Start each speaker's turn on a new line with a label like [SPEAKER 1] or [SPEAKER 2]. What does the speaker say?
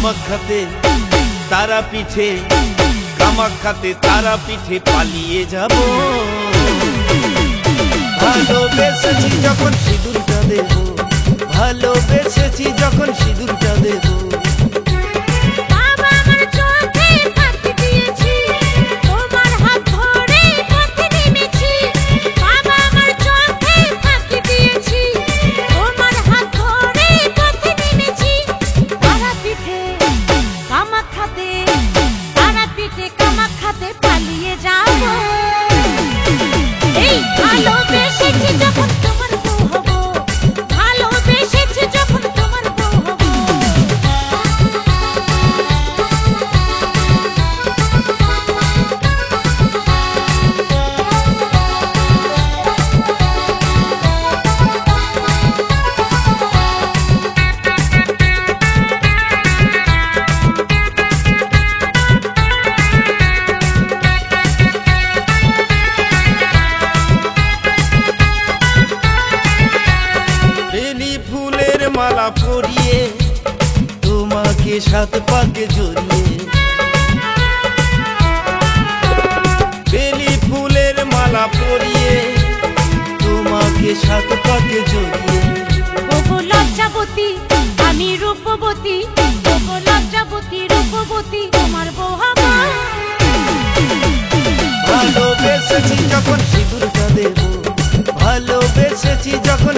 [SPEAKER 1] কামাখ্যাতে তারাপীঠে, কামাখ্যাতে তারাপীঠে পালিয়ে যাব। ভালোবেসেছি যখন সিঁদুরটা দেব, ভালোবেসেছি যখন সিঁদুরটা দেব। মালা পরিয়ে তোমাকে সাত পাকে জড়িয়ে, বেলি ফুলের মালা পরিয়ে তোমাকে সাত পাকে জড়িয়ে।
[SPEAKER 2] ওগো লজ্জাবতী আমি রূপবতী, ওগো লজ্জাবতী রূপবতী তোমার বউ হব।
[SPEAKER 1] ভালোবেসেছি যখন সিঁদুরটা দেব, ভালোবেসেছি যখন